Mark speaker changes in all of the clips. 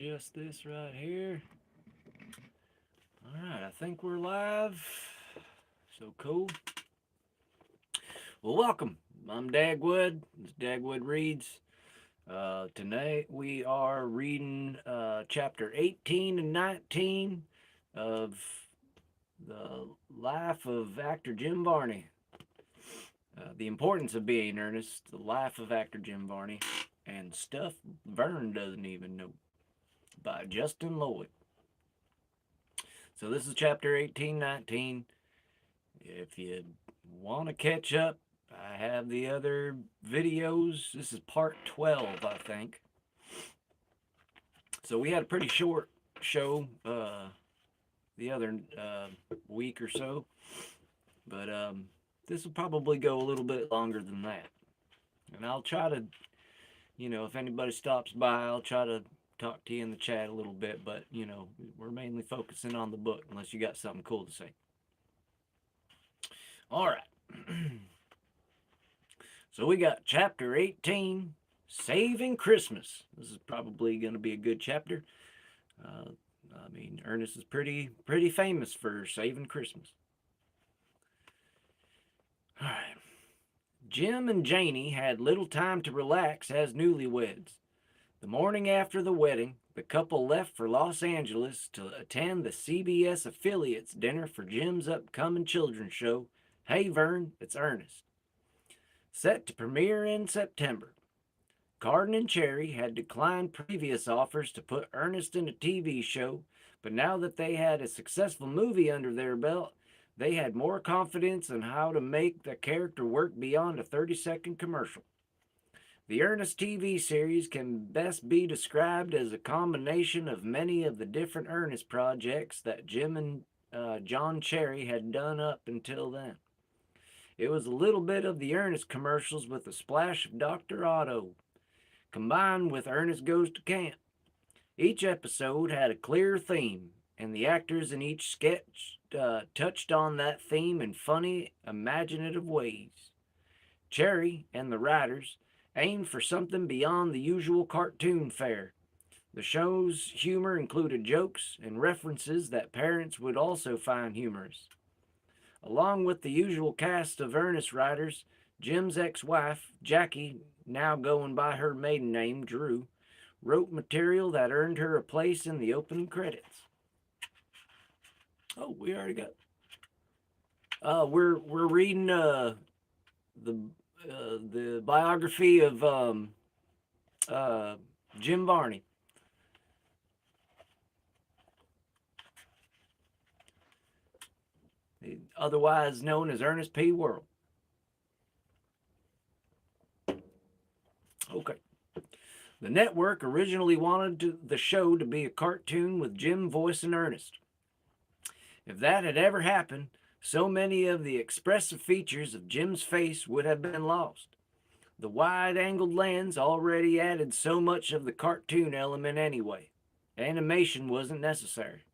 Speaker 1: Just this right here. All right, I think we're live. So cool. Well, welcome. I'm Dagwood. This is Dagwood Reads. Tonight we are reading chapter 18 and 19 of the life of actor Jim Varney. The importance of being Ernest, the life of actor Jim Varney, and stuff Vern doesn't even know by Justin Lloyd. So this is chapter 18, 19. If you want to catch up, I have the other videos. This is part 12, I think. So we had a pretty short show the other week or so, but this will probably go a little bit longer than that. And I'll try to, if anybody stops by, I'll try to talk to you in the chat a little bit, but, we're mainly focusing on the book unless you got something cool to say. All right. So we got chapter 18, Saving Christmas. This is probably going to be a good chapter. Ernest is pretty famous for saving Christmas. All right. Jim and Janie had little time to relax as newlyweds. The morning after the wedding, the couple left for Los Angeles to attend the CBS affiliates dinner for Jim's upcoming children's show, Hey Vern, It's Ernest, set to premiere in September. Carden and Cherry had declined previous offers to put Ernest in a TV show, but now that they had a successful movie under their belt, they had more confidence in how to make the character work beyond a 30-second commercial. The Ernest TV series can best be described as a combination of many of the different Ernest projects that Jim and John Cherry had done up until then. It was a little bit of the Ernest commercials with a splash of Dr. Otto, combined with Ernest Goes to Camp. Each episode had a clear theme, and the actors in each sketch touched on that theme in funny, imaginative ways. Cherry and the writers aimed for something beyond the usual cartoon fare. The show's humor included jokes and references that parents would also find humorous. Along with the usual cast of Ernest writers, Jim's ex-wife, Jackie, now going by her maiden name, Drew, wrote material that earned her a place in the opening credits. Oh, we already got. We're reading the biography of Jim Varney. Otherwise known as Ernest P. Worrell. Okay. The network originally wanted the show to be a cartoon with Jim voicing Ernest. If that had ever happened, so many of the expressive features of Jim's face would have been lost. The wide-angled lens already added so much of the cartoon element anyway. Animation wasn't necessary.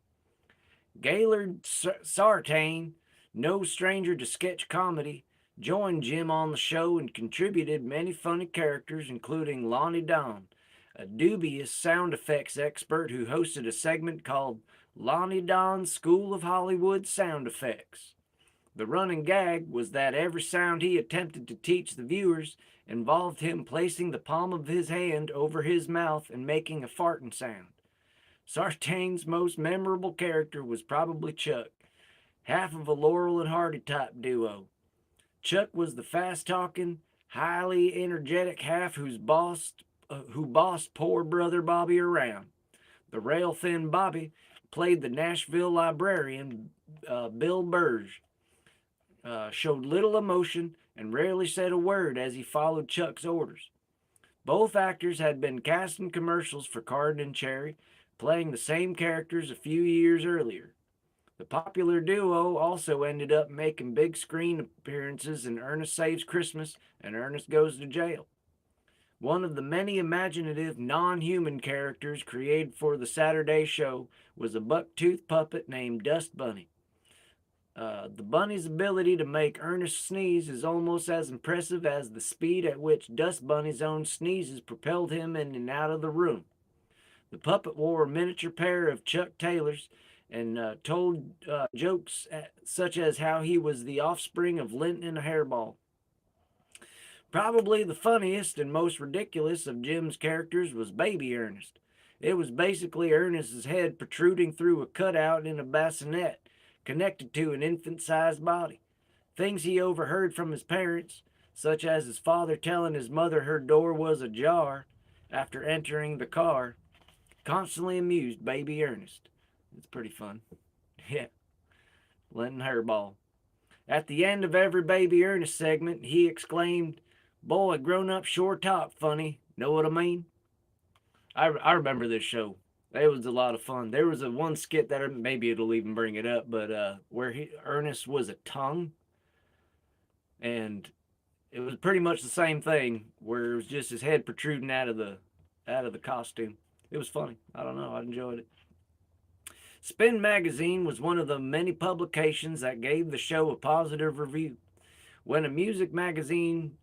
Speaker 1: Gaylord Sartain, no stranger to sketch comedy, joined Jim on the show and contributed many funny characters, including Lonnie Don, a dubious sound effects expert who hosted a segment called Lonnie Don's School of Hollywood Sound Effects. The running gag was that every sound he attempted to teach the viewers involved him placing the palm of his hand over his mouth and making a farting sound. Sartain's most memorable character was probably Chuck, half of a Laurel and Hardy type duo. Chuck was the fast-talking, highly energetic half who bossed poor brother Bobby around. The rail-thin Bobby played the Nashville librarian Bill Burge, showed little emotion and rarely said a word as he followed Chuck's orders. Both actors had been cast in commercials for Carden and Cherry, playing the same characters a few years earlier. The popular duo also ended up making big screen appearances in Ernest Saves Christmas and Ernest Goes to Jail. One of the many imaginative, non-human characters created for the Saturday show was a buck-toothed puppet named Dust Bunny. The bunny's ability to make Ernest sneeze is almost as impressive as the speed at which Dust Bunny's own sneezes propelled him in and out of the room. The puppet wore a miniature pair of Chuck Taylors and told jokes such as how he was the offspring of lint in a hairball. Probably the funniest and most ridiculous of Jim's characters was Baby Ernest. It was basically Ernest's head protruding through a cutout in a bassinet connected to an infant sized body. Things he overheard from his parents, such as his father telling his mother her door was ajar after entering the car, constantly amused Baby Ernest. It's pretty fun. Yeah, letting her ball. At the end of every Baby Ernest segment, he exclaimed, "Boy, grown up sure top funny. Know what I mean?" I remember this show. It was a lot of fun. There was a one skit that maybe it'll even bring it up, but where Ernest was a tongue, and it was pretty much the same thing where it was just his head protruding out of the costume. It was funny. I don't know. I enjoyed it. Spin Magazine was one of the many publications that gave the show a positive review. When a music magazine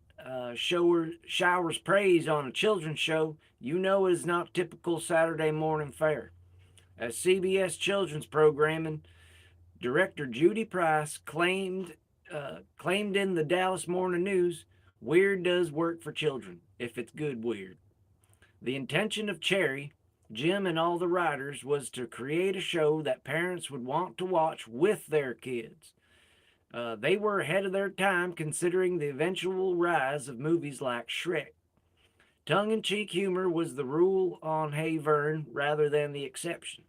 Speaker 1: showers praise on a children's show, you know it is not typical Saturday morning fare. As CBS children's programming director Judy Price claimed in the Dallas Morning News, "Weird does work for children if it's good weird." The intention of Cherry, Jim, and all the writers was to create a show that parents would want to watch with their kids. They were ahead of their time considering the eventual rise of movies like Shrek. Tongue in cheek humor was the rule on Hey Vern rather than the exception.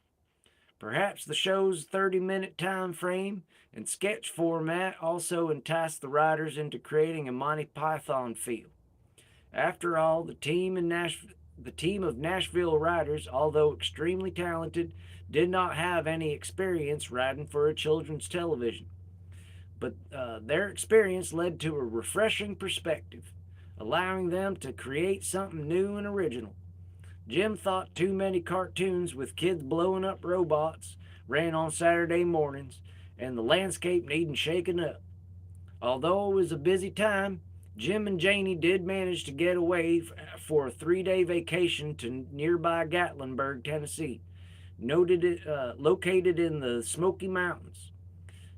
Speaker 1: Perhaps the show's 30-minute time frame and sketch format also enticed the writers into creating a Monty Python feel. After all, the team of Nashville writers, although extremely talented, did not have any experience writing for a children's television. But their experience led to a refreshing perspective, allowing them to create something new and original. Jim thought too many cartoons with kids blowing up robots ran on Saturday mornings, and the landscape needed shaking up. Although it was a busy time, Jim and Janie did manage to get away for a 3-day vacation to nearby Gatlinburg, Tennessee, located in the Smoky Mountains.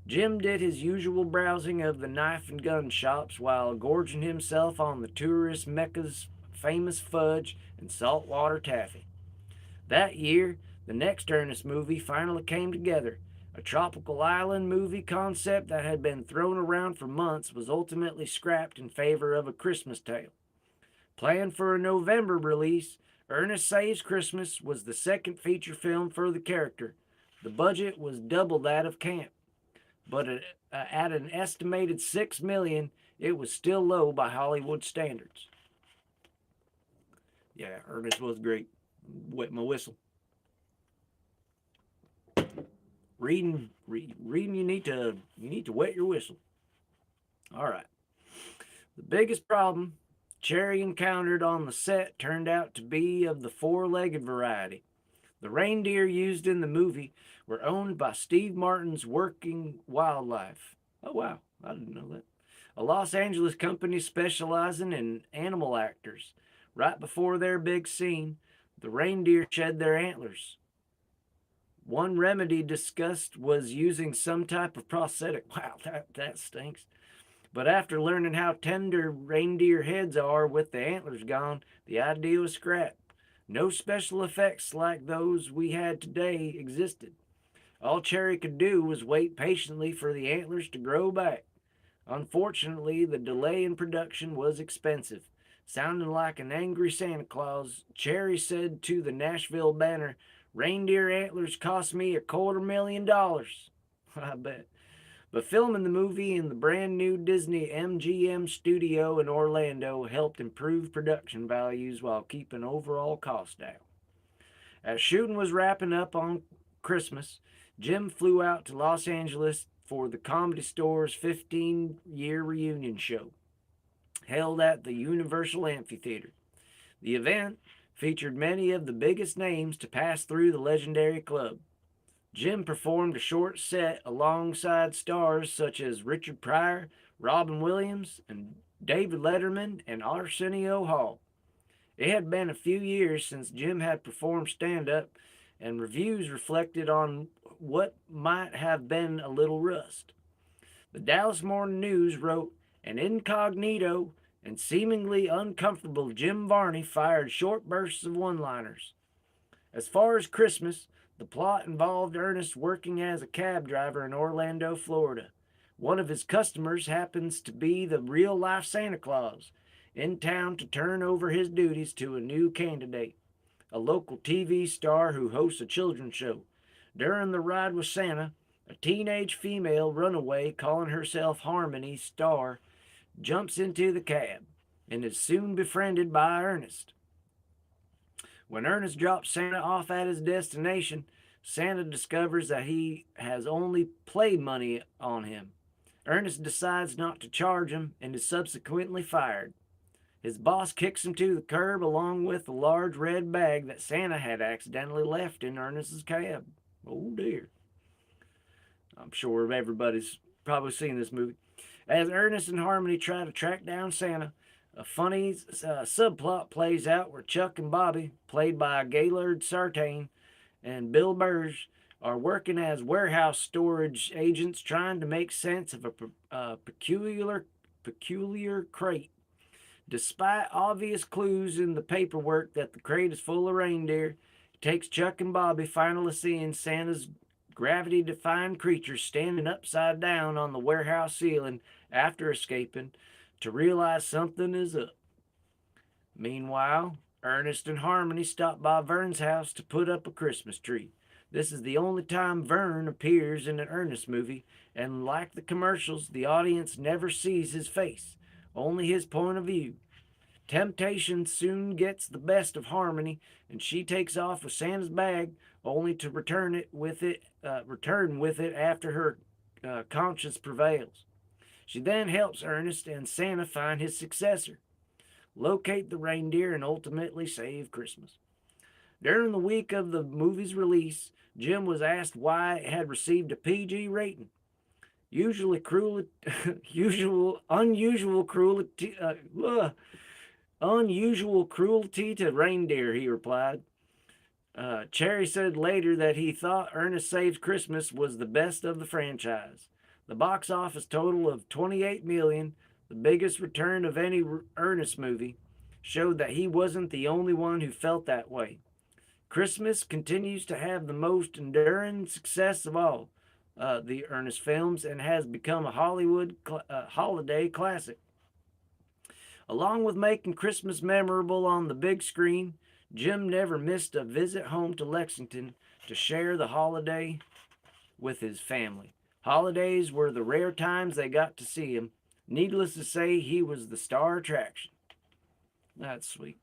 Speaker 1: Jim did his usual browsing of the knife and gun shops while gorging himself on the tourist mecca's famous fudge and saltwater taffy. That year, the next Ernest movie finally came together. A tropical island movie concept that had been thrown around for months was ultimately scrapped in favor of A Christmas Tale. Planned for a November release, Ernest Saves Christmas was the second feature film for the character. The budget was double that of Camp, but at an estimated $6 million, it was still low by Hollywood standards. Yeah, Ernest was great. Wet my whistle. Reading, you need to wet your whistle. All right. The biggest problem Cherry encountered on the set turned out to be of the four-legged variety. The reindeer used in the movie were owned by Steve Martin's Working Wildlife. Oh, wow. I didn't know that. A Los Angeles company specializing in animal actors. Right before their big scene, the reindeer shed their antlers. One remedy discussed was using some type of prosthetic. Wow, that stinks. But after learning how tender reindeer heads are with the antlers gone, the idea was scrapped. No special effects like those we had today existed. All Cherry could do was wait patiently for the antlers to grow back. Unfortunately, the delay in production was expensive. Sounding like an angry Santa Claus, Cherry said to the Nashville Banner, "Reindeer antlers cost me $250,000. I bet. But filming the movie in the brand new Disney MGM studio in Orlando helped improve production values while keeping overall costs down. As shooting was wrapping up on Christmas, Jim flew out to Los Angeles for the Comedy Store's 15-year reunion show, held at the Universal Amphitheater. The event featured many of the biggest names to pass through the legendary club. Jim performed a short set alongside stars such as Richard Pryor, Robin Williams, and David Letterman and Arsenio Hall. It had been a few years since Jim had performed stand up, and reviews reflected on what might have been a little rust. The Dallas Morning News wrote, an incognito and seemingly uncomfortable Jim Varney fired short bursts of one liners. As far as Christmas, the plot involved Ernest working as a cab driver in Orlando, Florida. One of his customers happens to be the real life Santa Claus, in town to turn over his duties to a new candidate, a local TV star who hosts a children's show. During the ride with Santa, a teenage female runaway calling herself Harmony Star jumps into the cab and is soon befriended by Ernest. When Ernest drops Santa off at his destination, Santa discovers that he has only play money on him. Ernest decides not to charge him and is subsequently fired. His boss kicks him to the curb along with a large red bag that Santa had accidentally left in Ernest's cab. Oh dear. I'm sure everybody's probably seen this movie. As Ernest and Harmony try to track down Santa, a funny subplot plays out where Chuck and Bobby, played by Gaylord Sartain and Bill Burge, are working as warehouse storage agents trying to make sense of a peculiar crate. Despite obvious clues in the paperwork that the crate is full of reindeer, it takes Chuck and Bobby finally seeing Santa's gravity defying creature standing upside down on the warehouse ceiling after escaping to realize something is up. Meanwhile, Ernest and Harmony stop by Vern's house to put up a Christmas tree. This is the only time Vern appears in an Ernest movie, and like the commercials, the audience never sees his face, only his point of view. Temptation soon gets the best of Harmony, and she takes off with Santa's bag, only to return with it after her conscience prevails. She then helps Ernest and Santa find his successor, locate the reindeer, and ultimately save Christmas. During the week of the movie's release, Jim was asked why it had received a PG rating. Usually cruel, unusual cruelty to reindeer, he replied. Cherry said later that he thought Ernest Saves Christmas was the best of the franchise. The box office total of $28 million, the biggest return of any Ernest movie, showed that he wasn't the only one who felt that way. Christmas continues to have the most enduring success of all the Ernest films and has become a Hollywood holiday classic. Along with making Christmas memorable on the big screen, Jim never missed a visit home to Lexington to share the holiday with his family. Holidays were the rare times they got to see him. Needless to say, he was the star attraction. That's sweet.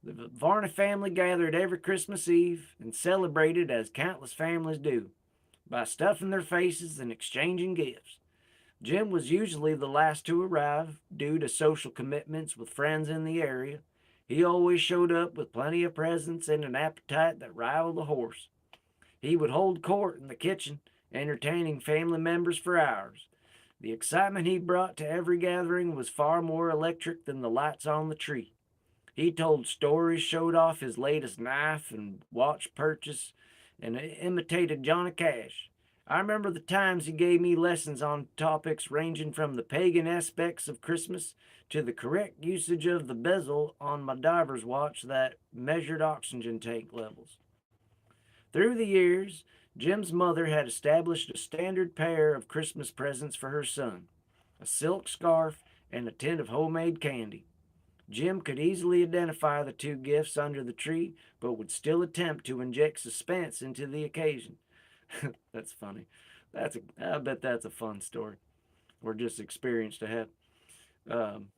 Speaker 1: The Varney family gathered every Christmas Eve and celebrated as countless families do, by stuffing their faces and exchanging gifts. Jim was usually the last to arrive due to social commitments with friends in the area. He always showed up with plenty of presents and an appetite that rivaled a horse. He would hold court in the kitchen, entertaining family members for hours. The excitement he brought to every gathering was far more electric than the lights on the tree. He told stories, showed off his latest knife and watch purchase, and imitated Johnny Cash. I remember the times he gave me lessons on topics ranging from the pagan aspects of Christmas to the correct usage of the bezel on my diver's watch that measured oxygen tank levels. Through the years, Jim's mother had established a standard pair of Christmas presents for her son, a silk scarf and a tin of homemade candy. Jim could easily identify the two gifts under the tree, but would still attempt to inject suspense into the occasion. That's funny. I bet that's a fun story, or just experience to have. Um,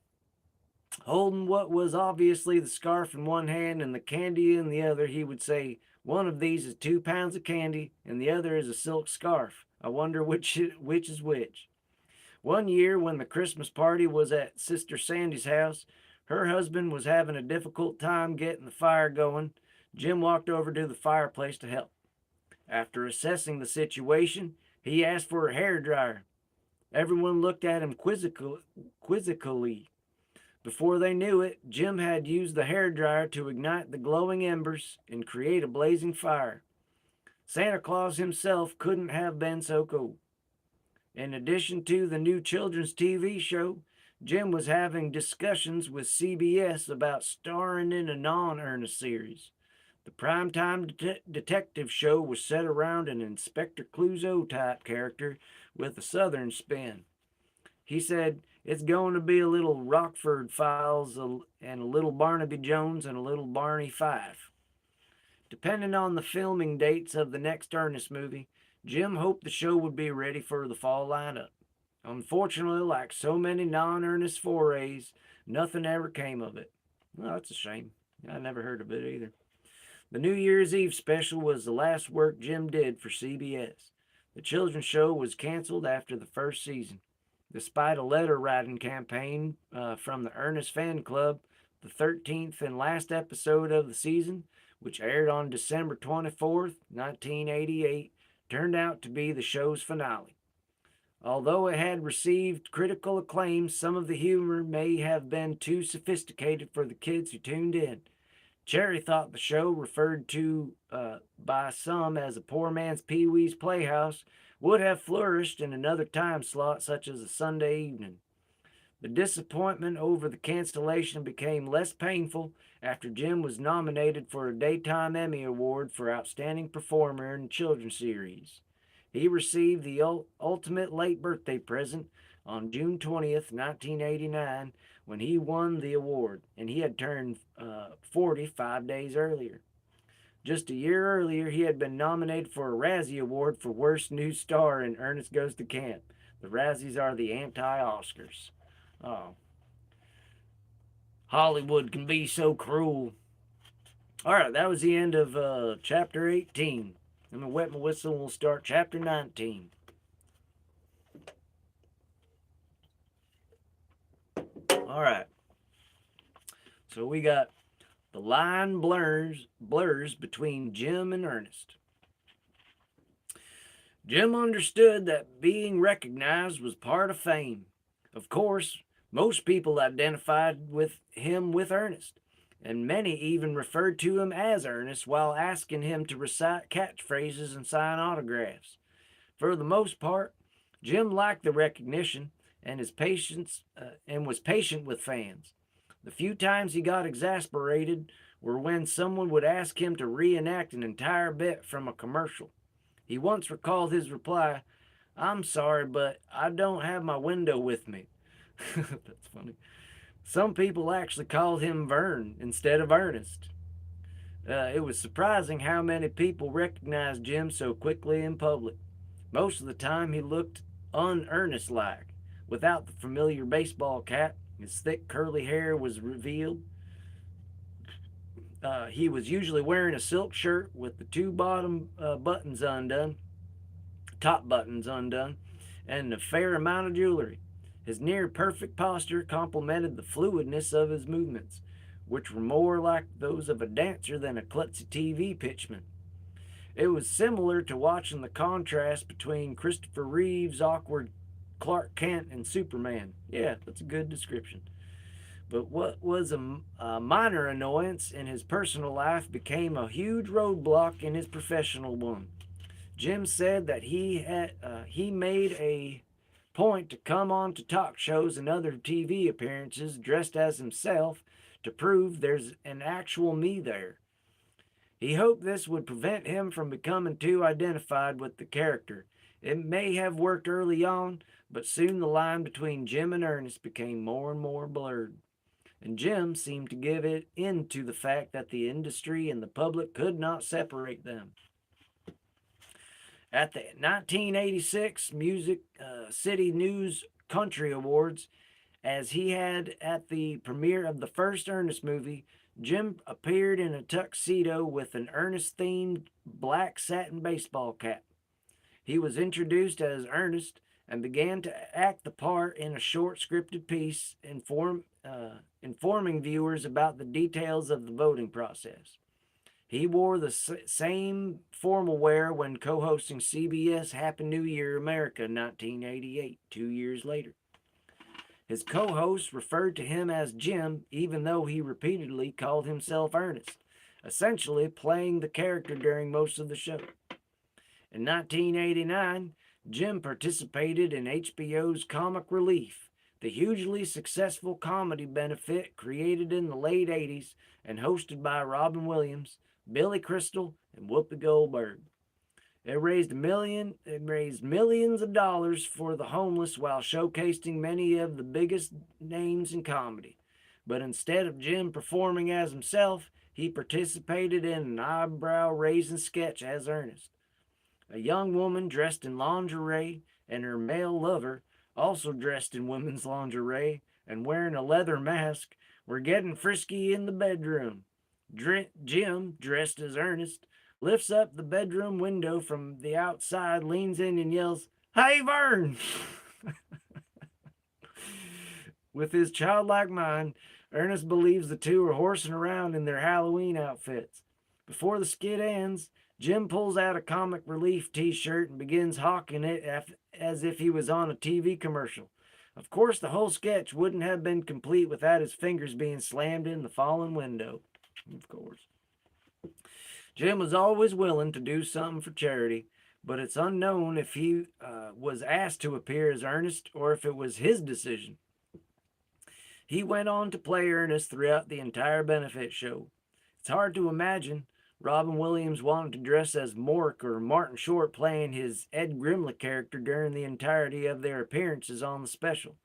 Speaker 1: Holding what was obviously the scarf in one hand and the candy in the other, he would say, "One of these is 2 pounds of candy, and the other is a silk scarf. I wonder which is which." One year, when the Christmas party was at Sister Sandy's house, her husband was having a difficult time getting the fire going. Jim walked over to the fireplace to help. After assessing the situation, he asked for a hair dryer. Everyone looked at him quizzically. Before they knew it, Jim had used the hairdryer to ignite the glowing embers and create a blazing fire. Santa Claus himself couldn't have been so cool. In addition to the new children's TV show, Jim was having discussions with CBS about starring in a non Ernest series. The primetime detective show was set around an Inspector Clouseau type character with a southern spin. He said, "It's going to be a little Rockford Files and a little Barnaby Jones and a little Barney Fife." Depending on the filming dates of the next Ernest movie, Jim hoped the show would be ready for the fall lineup. Unfortunately, like so many non Ernest forays, nothing ever came of it. Well, that's a shame. I never heard of it either. The New Year's Eve special was the last work Jim did for CBS. The children's show was canceled after the first season. Despite a letter writing campaign from the Ernest Fan Club, the 13th and last episode of the season, which aired on December 24th, 1988, turned out to be the show's finale. Although it had received critical acclaim, some of the humor may have been too sophisticated for the kids who tuned in. Cherry thought the show, referred to by some as a poor man's Pee Wee's Playhouse, would have flourished in another time slot, such as a Sunday evening. The disappointment over the cancellation became less painful after Jim was nominated for a Daytime Emmy Award for Outstanding Performer in a Children's Series. He received the ultimate late birthday present on June 20th, 1989, when he won the award, and he had turned 40 5 days earlier. Just a year earlier, he had been nominated for a Razzie Award for Worst New Star in Ernest Goes to Camp. The Razzies are the anti-Oscars. Oh, Hollywood can be so cruel. All right, that was the end of chapter 18. I'm going to wet my whistle and we'll start chapter 19. All right. So we got the line blurs between Jim and Ernest. Jim understood that being recognized was part of fame. Of course, most people identified with him with Ernest, and many even referred to him as Ernest while asking him to recite catchphrases and sign autographs. For the most part, Jim liked the recognition and his patience and was patient with fans. The few times he got exasperated were when someone would ask him to reenact an entire bit from a commercial. He once recalled his reply, "I'm sorry, but I don't have my window with me." That's funny. Some people actually called him Vern instead of Ernest. It was surprising how many people recognized Jim so quickly in public. Most of the time he looked un-Ernest like. Without the familiar baseball cap, his thick curly hair was revealed. He was usually wearing a silk shirt with the two bottom buttons undone, top buttons undone, and a fair amount of jewelry. His near perfect posture complemented the fluidness of his movements, which were more like those of a dancer than a klutzy TV pitchman. It was similar to watching the contrast between Christopher Reeve's awkward Clark Kent and Superman. Yeah, that's a good description. But what was a minor annoyance in his personal life became a huge roadblock in his professional one. Jim said that he made a point to come on to talk shows and other TV appearances dressed as himself to prove there's an actual me there. He hoped this would prevent him from becoming too identified with the character. It may have worked early on, but soon the line between Jim and Ernest became more and more blurred. And Jim seemed to give it in to the fact that the industry and the public could not separate them. At the 1986 Music City News Country Awards, as he had at the premiere of the first Ernest movie, Jim appeared in a tuxedo with an Ernest-themed black satin baseball cap. He was introduced as Ernest and began to act the part in a short scripted piece informing viewers about the details of the voting process. He wore the same formal wear when co-hosting CBS Happy New Year America 1988, 2 years later. His co hosts referred to him as Jim, even though he repeatedly called himself Ernest, essentially playing the character during most of the show. In 1989, Jim participated in HBO's Comic Relief, the hugely successful comedy benefit created in the late 80s and hosted by Robin Williams, Billy Crystal, and Whoopi Goldberg. It raised millions of dollars for the homeless while showcasing many of the biggest names in comedy. But instead of Jim performing as himself, he participated in an eyebrow raising sketch as Ernest. A young woman dressed in lingerie and her male lover, also dressed in women's lingerie and wearing a leather mask, were getting frisky in the bedroom. Jim, dressed as Ernest, lifts up the bedroom window from the outside, leans in, and yells, "Hey, Vern!" With his childlike mind, Ernest believes the two are horsing around in their Halloween outfits. Before the skit ends, Jim pulls out a Comic Relief t-shirt and begins hawking it as if he was on a TV commercial. Of course, the whole sketch wouldn't have been complete without his fingers being slammed in the fallen window. Of course. Jim was always willing to do something for charity, but it's unknown if he was asked to appear as Ernest or if it was his decision. He went on to play Ernest throughout the entire benefit show. It's hard to imagine Robin Williams wanted to dress as Mork or Martin Short playing his Ed Grimley character during the entirety of their appearances on the special.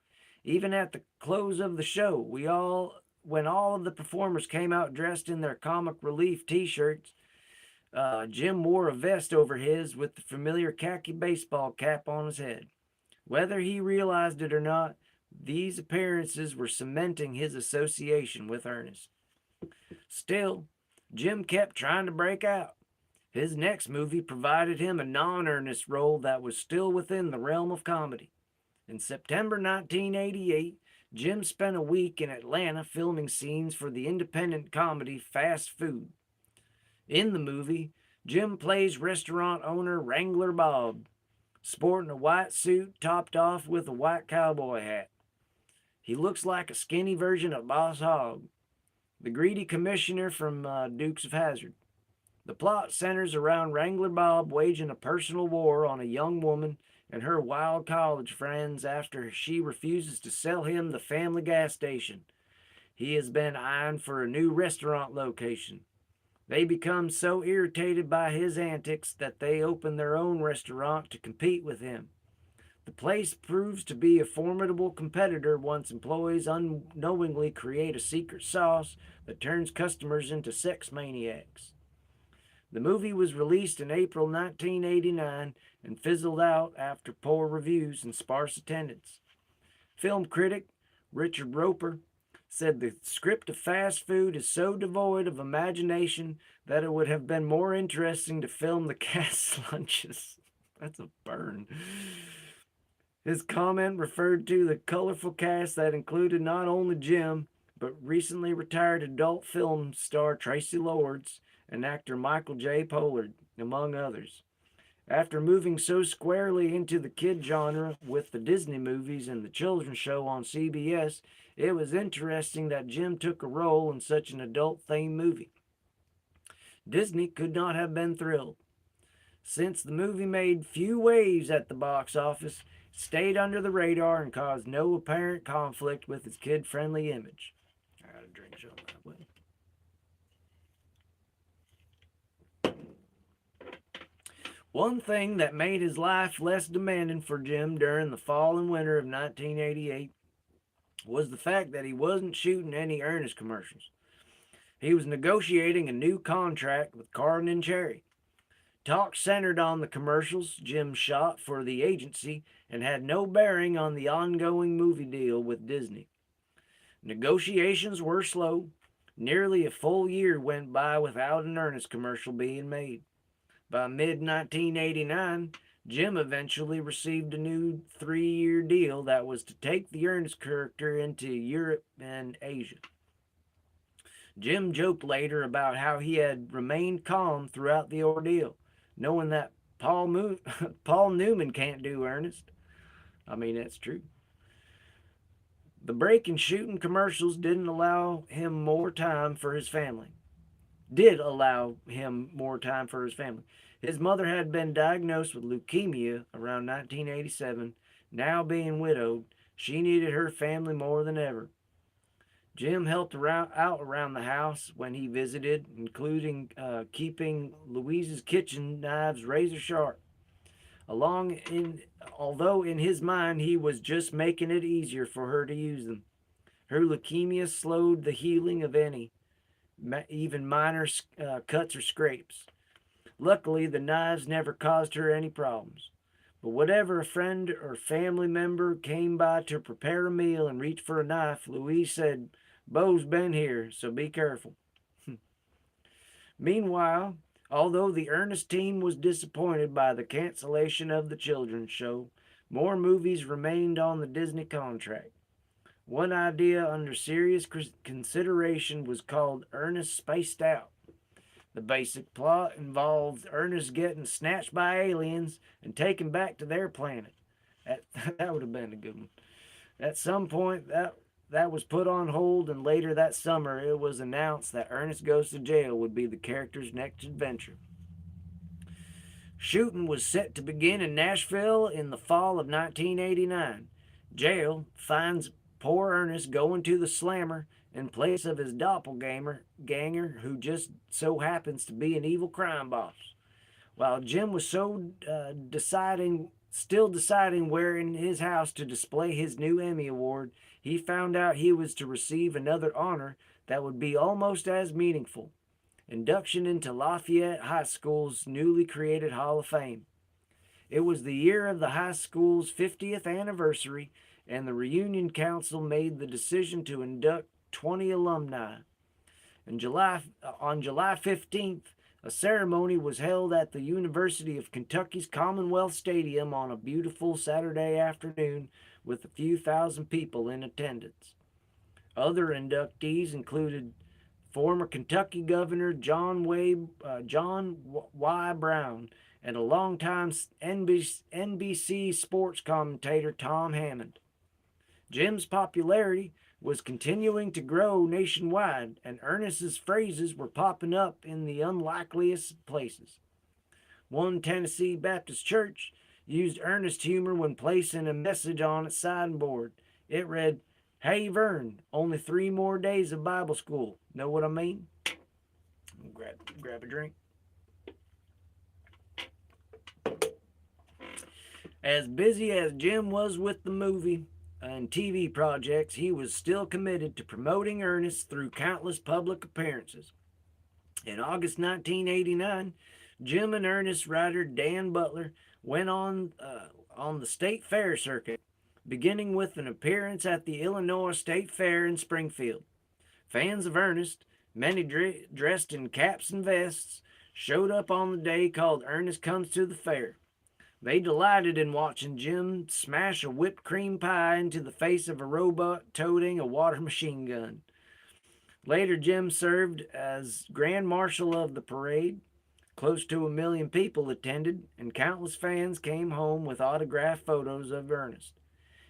Speaker 1: Even at the close of the show, when all of the performers came out dressed in their Comic Relief t-shirts, Jim wore a vest over his with the familiar khaki baseball cap on his head. Whether he realized it or not, these appearances were cementing his association with Ernest. Still, Jim kept trying to break out. His next movie provided him a non-Ernest role that was still within the realm of comedy. In September 1988, Jim spent a week in Atlanta filming scenes for the independent comedy Fast Food. In the movie, Jim plays restaurant owner Wrangler Bob, sporting a white suit topped off with a white cowboy hat. He looks like a skinny version of Boss Hogg, the greedy commissioner from Dukes of Hazzard. The plot centers around Wrangler Bob waging a personal war on a young woman and her wild college friends after she refuses to sell him the family gas station. He has been eyeing for a new restaurant location. They become so irritated by his antics that they open their own restaurant to compete with him. The place proves to be a formidable competitor once employees unknowingly create a secret sauce that turns customers into sex maniacs. The movie was released in April 1989 and fizzled out after poor reviews and sparse attendance. Film critic Richard Roper said the script of Fast Food is so devoid of imagination that it would have been more interesting to film the cast's lunches. That's a burn. His comment referred to the colorful cast that included not only Jim, but recently retired adult film star Tracy Lords and actor Michael J. Pollard, among others. After moving so squarely into the kid genre with the Disney movies and the children's show on CBS, it was interesting that Jim took a role in such an adult-themed movie. Disney could not have been thrilled. Since the movie made few waves at the box office, it stayed under the radar and caused no apparent conflict with its kid-friendly image. I gotta drink some that way. One thing that made his life less demanding for Jim during the fall and winter of 1988 was the fact that he wasn't shooting any Ernest commercials. He was negotiating a new contract with Carden and Cherry. Talk centered on the commercials Jim shot for the agency and had no bearing on the ongoing movie deal with Disney. Negotiations were slow. Nearly a full year went by without an Ernest commercial being made. By mid-1989, Jim eventually received a new 3-year deal that was to take the Ernest character into Europe and Asia. Jim joked later about how he had remained calm throughout the ordeal, knowing that Paul Newman can't do Ernest. I mean, that's true. The break and shooting commercials didn't allow him more time for his family. Did allow him more time for his family. His mother had been diagnosed with leukemia around 1987. Now being widowed, she needed her family more than ever. Jim helped out around the house when he visited, including keeping Louise's kitchen knives razor sharp. Along in, Although in his mind he was just making it easier for her to use them. Her leukemia slowed the healing of any, even minor cuts or scrapes. Luckily, the knives never caused her any problems. But whatever a friend or family member came by to prepare a meal and reach for a knife, Louise said, "Bo's been here, so be careful." Meanwhile, although the Ernest team was disappointed by the cancellation of the children's show, more movies remained on the Disney contract. One idea under serious consideration was called Ernest Spaced Out. The basic plot involved Ernest getting snatched by aliens and taken back to their planet. That, that would have been a good one. At some point, that was put on hold, and later that summer, it was announced that Ernest Goes to Jail would be the character's next adventure. Shooting was set to begin in Nashville in the fall of 1989. Jail finds poor Ernest going to the slammer in place of his doppelganger, who just so happens to be an evil crime boss. While Jim was still deciding where in his house to display his new Emmy Award, he found out he was to receive another honor that would be almost as meaningful: induction into Lafayette High School's newly created Hall of Fame. It was the year of the high school's 50th anniversary, and the reunion council made the decision to induct 20 alumni. On July 15th, a ceremony was held at the University of Kentucky's Commonwealth Stadium on a beautiful Saturday afternoon with a few thousand people in attendance. Other inductees included former Kentucky Governor John Y. Brown and a longtime NBC sports commentator Tom Hammond. Jim's popularity was continuing to grow nationwide, and Ernest's phrases were popping up in the unlikeliest places. One Tennessee Baptist church used Ernest humor when placing a message on its signboard. It read, "Hey Vern, only 3 more days of Bible school. Know what I mean?" Grab a drink. As busy as Jim was with the movie and TV projects, he was still committed to promoting Ernest through countless public appearances. In August 1989, Jim and Ernest writer Dan Butler went on the state fair circuit, beginning with an appearance at the Illinois State Fair in Springfield. Fans of Ernest, many dressed in caps and vests, showed up on the day called Ernest Comes to the Fair. They delighted in watching Jim smash a whipped cream pie into the face of a robot toting a water machine gun. Later, Jim served as Grand Marshal of the parade. Close to 1 million people attended, and countless fans came home with autographed photos of Ernest.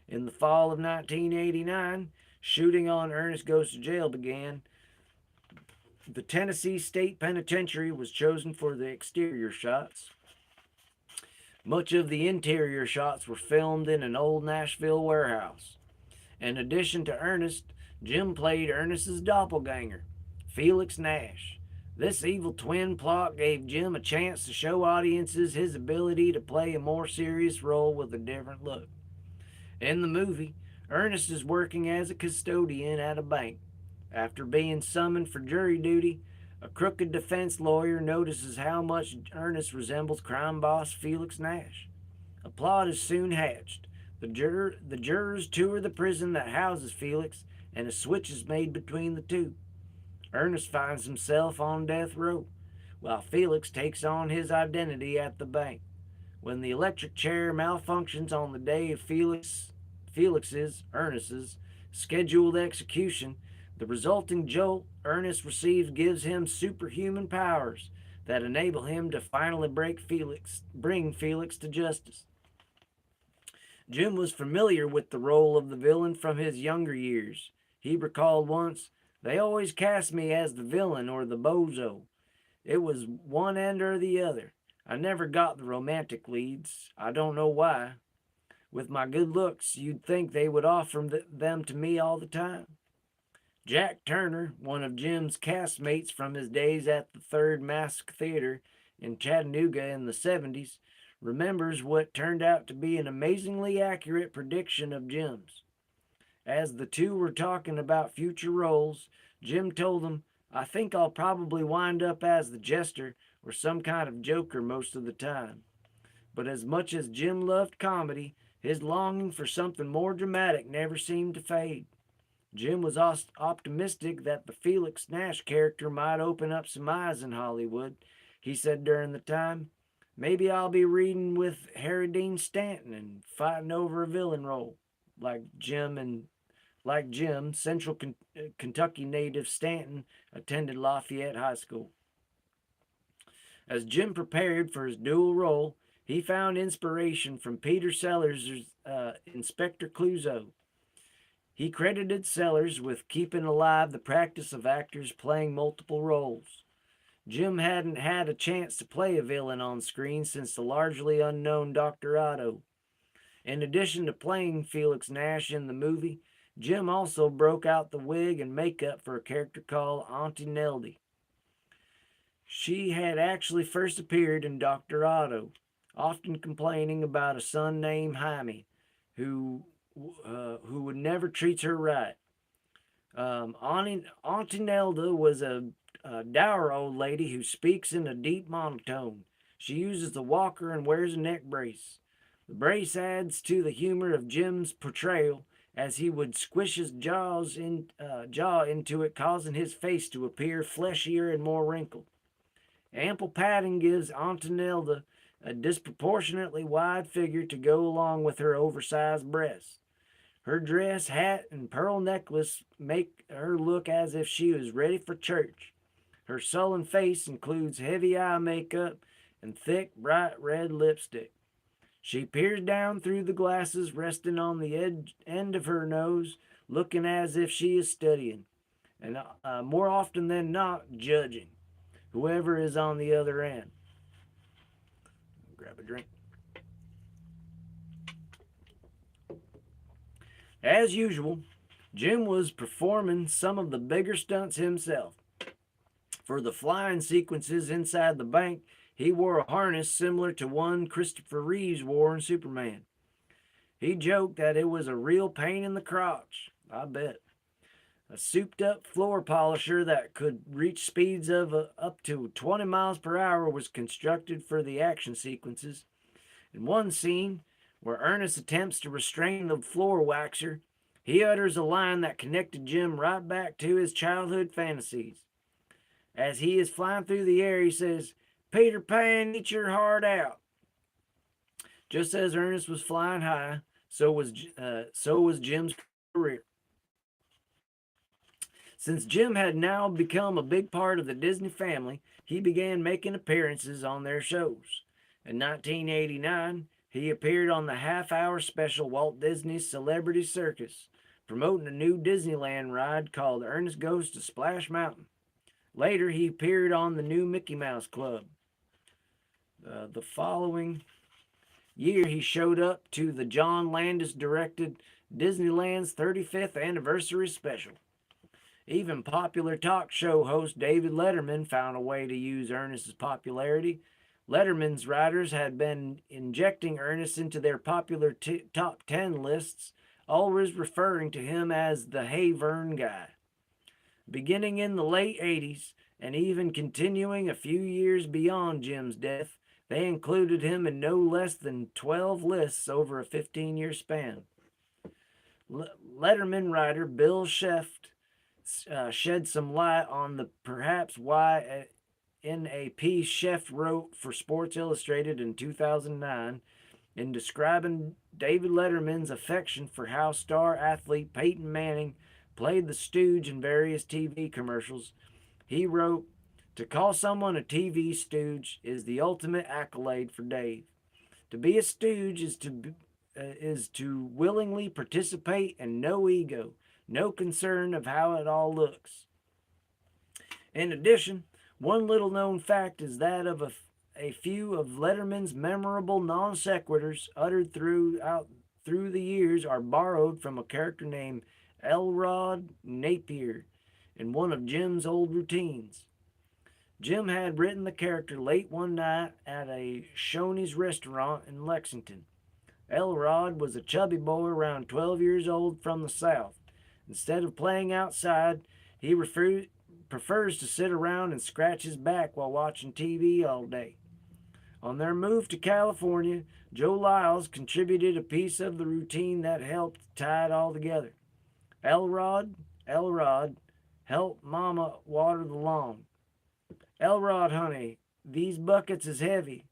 Speaker 1: In the fall of 1989, shooting on Ernest Goes to Jail began. The Tennessee State Penitentiary was chosen for the exterior shots. Much of the interior shots were filmed in an old Nashville warehouse. In addition to Ernest, Jim played Ernest's doppelganger, Felix Nash. This evil twin plot gave Jim a chance to show audiences his ability to play a more serious role with a different look. In the movie, Ernest is working as a custodian at a bank. After being summoned for jury duty, a crooked defense lawyer notices how much Ernest resembles crime boss Felix Nash. A plot is soon hatched. The jurors tour the prison that houses Felix, and a switch is made between the two. Ernest finds himself on death row, while Felix takes on his identity at the bank. When the electric chair malfunctions on the day of Ernest's, scheduled execution, the resulting jolt Ernest receives gives him superhuman powers that enable him to finally bring Felix to justice. Jim was familiar with the role of the villain from his younger years. He recalled once, "They always cast me as the villain or the bozo. It was one end or the other. I never got the romantic leads. I don't know why. With my good looks, you'd think they would offer them to me all the time." Jack Turner, one of Jim's castmates from his days at the Third Mask Theater in Chattanooga in the 70s, remembers what turned out to be an amazingly accurate prediction of Jim's. As the two were talking about future roles, Jim told them, "I think I'll probably wind up as the jester or some kind of joker most of the time." But as much as Jim loved comedy, his longing for something more dramatic never seemed to fade. Jim was optimistic that the Felix Nash character might open up some eyes in Hollywood. He said during the time, "Maybe I'll be reading with Harry Dean Stanton and fighting over a villain role, like Jim and like Jim, Central Kentucky native Stanton attended Lafayette High School." As Jim prepared for his dual role, he found inspiration from Peter Sellers' Inspector Clouseau. He credited Sellers with keeping alive the practice of actors playing multiple roles. Jim hadn't had a chance to play a villain on screen since the largely unknown Dr. Otto. In addition to playing Felix Nash in the movie, Jim also broke out the wig and makeup for a character called Auntie Neldy. She had actually first appeared in Dr. Otto, often complaining about a son named Jaime, who would never treat her right. Auntie Nelda was a dour old lady who speaks in a deep monotone. She uses a walker and wears a neck brace. The brace adds to the humor of Jim's portrayal as he would squish his jaw into it, causing his face to appear fleshier and more wrinkled. Ample padding gives Antonelda a disproportionately wide figure to go along with her oversized breasts. Her dress, hat, and pearl necklace make her look as if she was ready for church. Her sullen face includes heavy eye makeup and thick, bright red lipstick. She peers down through the glasses resting on the end of her nose, looking as if she is studying, and more often than not, judging whoever is on the other end. Grab a drink. As usual, Jim was performing some of the bigger stunts himself. For the flying sequences inside the bank, he wore a harness similar to one Christopher Reeves wore in Superman. He joked that it was a real pain in the crotch. I bet. A souped up floor polisher that could reach speeds of up to 20 miles per hour was constructed for the action sequences. In one scene, where Ernest attempts to restrain the floor waxer, he utters a line that connected Jim right back to his childhood fantasies. As he is flying through the air, he says, "Peter Pan, eat your heart out." Just as Ernest was flying high, so was Jim's career. Since Jim had now become a big part of the Disney family, he began making appearances on their shows. In 1989, he appeared on the half-hour special Walt Disney's Celebrity Circus, promoting a new Disneyland ride called Ernest Goes to Splash Mountain. Later, he appeared on the new Mickey Mouse Club. The following year, he showed up to the John Landis directed Disneyland's 35th anniversary special. Even popular talk show host David Letterman found a way to use Ernest's popularity. Letterman's writers had been injecting Ernest into their popular top 10 lists, always referring to him as the Hey Vern guy. Beginning in the late 80s, and even continuing a few years beyond Jim's death, they included him in no less than 12 lists over a 15-year span. Letterman writer Bill Sheft shed some light on the perhaps why in a piece Sheft wrote for Sports Illustrated in 2009 in describing David Letterman's affection for how star athlete Peyton Manning played the stooge in various TV commercials. He wrote, "To call someone a TV stooge is the ultimate accolade for Dave. To be a stooge is is to willingly participate and no ego, no concern of how it all looks. In addition, one little known fact is that of a few of Letterman's memorable non sequiturs uttered through the years are borrowed from a character named Elrod Napier in one of Jim's old routines. Jim had written the character late one night at a Shoney's restaurant in Lexington. Elrod was a chubby boy around 12 years old from the South. Instead of playing outside, he prefers to sit around and scratch his back while watching TV all day. On their move to California, Joe Lyles contributed a piece of the routine that helped tie it all together. Elrod, Elrod, help Mama water the lawn. Elrod, honey, these buckets is heavy,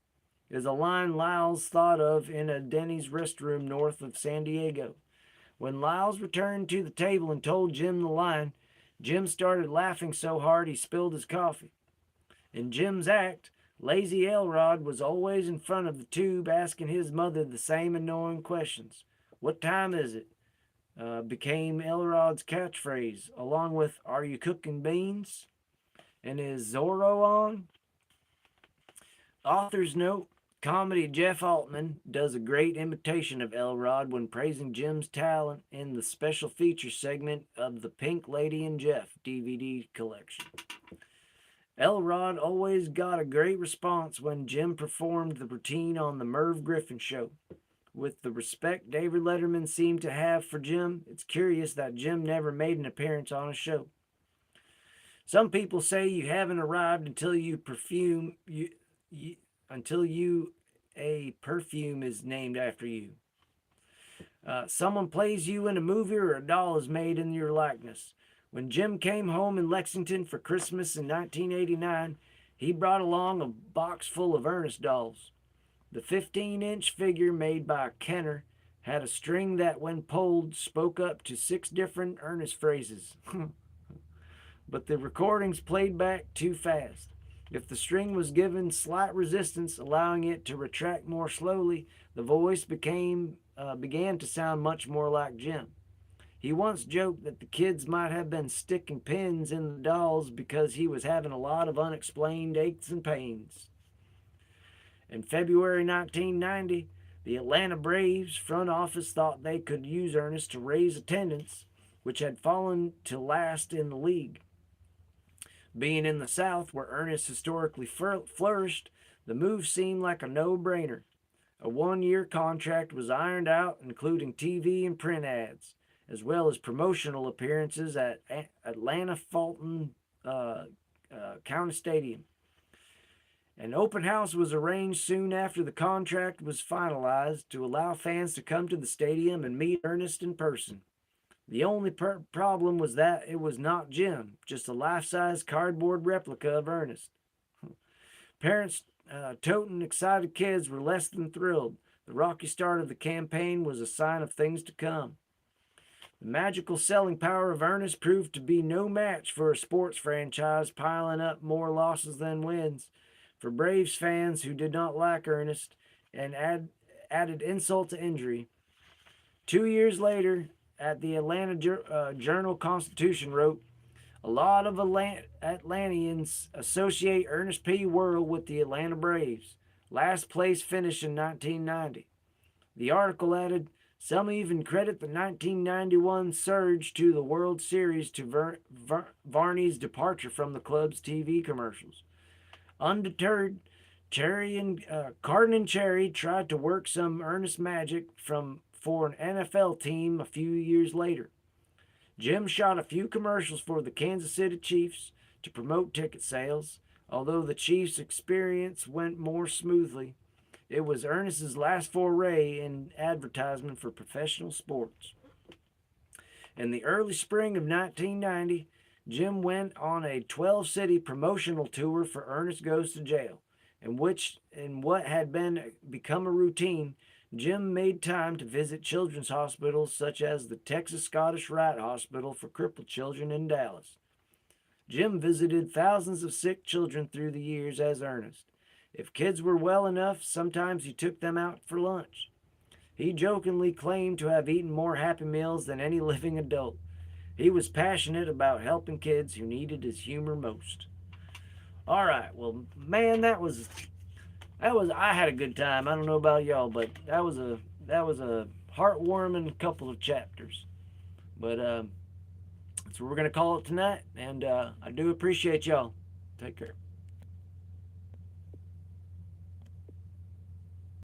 Speaker 1: is a line Lyles thought of in a Denny's restroom north of San Diego. When Lyles returned to the table and told Jim the line, Jim started laughing so hard he spilled his coffee. In Jim's act, lazy Elrod was always in front of the tube asking his mother the same annoying questions. What time is it? Became Elrod's catchphrase, along with, are you cooking beans? And is Zorro on? Author's note, comedy Jeff Altman does a great imitation of Elrod when praising Jim's talent in the special feature segment of the Pink Lady and Jeff DVD collection. Elrod always got a great response when Jim performed the routine on the Merv Griffin Show. With the respect David Letterman seemed to have for Jim, it's curious that Jim never made an appearance on a show. Some people say you haven't arrived until a perfume is named after you. Someone plays you in a movie or a doll is made in your likeness. When Jim came home in Lexington for Christmas in 1989, he brought along a box full of Ernest dolls. The 15-inch figure made by Kenner had a string that, when pulled, spoke up to 6 different Ernest phrases. But the recordings played back too fast. If the string was given slight resistance, allowing it to retract more slowly, the voice began to sound much more like Jim. He once joked that the kids might have been sticking pins in the dolls because he was having a lot of unexplained aches and pains. In February 1990, the Atlanta Braves front office thought they could use Ernest to raise attendance, which had fallen to last in the league. Being in the South, where Ernest historically flourished, the move seemed like a no-brainer. A 1-year contract was ironed out, including TV and print ads, as well as promotional appearances at Atlanta Fulton County Stadium. An open house was arranged soon after the contract was finalized to allow fans to come to the stadium and meet Ernest in person. The only problem was that it was not Jim, just a life-size cardboard replica of Ernest. Parents toting excited kids were less than thrilled. The rocky start of the campaign was a sign of things to come. The magical selling power of Ernest proved to be no match for a sports franchise piling up more losses than wins. For Braves fans who did not like Ernest and added insult to injury, 2 years later, at the Atlanta Journal-Constitution wrote, a lot of Atlanteans associate Ernest P. Worrell with the Atlanta Braves. Last place finish in 1990. The article added, some even credit the 1991 surge to the World Series to Varney's departure from the club's TV commercials. Undeterred, Cardin and Cherry tried to work some Ernest magic for an NFL team a few years later. Jim shot a few commercials for the Kansas City Chiefs to promote ticket sales. Although the Chiefs' experience went more smoothly, it was Ernest's last foray in advertisement for professional sports. In the early spring of 1990, Jim went on a 12-city promotional tour for Ernest Goes to Jail, in what had become a routine, Jim made time to visit children's hospitals such as the Texas Scottish Rite Hospital for crippled children in Dallas. Jim visited thousands of sick children through the years as Ernest. If kids were well enough, sometimes he took them out for lunch. He jokingly claimed to have eaten more Happy Meals than any living adult. He was passionate about helping kids who needed his humor most. All right, well, man, that was I had a good time. I don't know about y'all, but that was a heartwarming couple of chapters. But that's what we're gonna call it tonight. And I do appreciate y'all. Take care.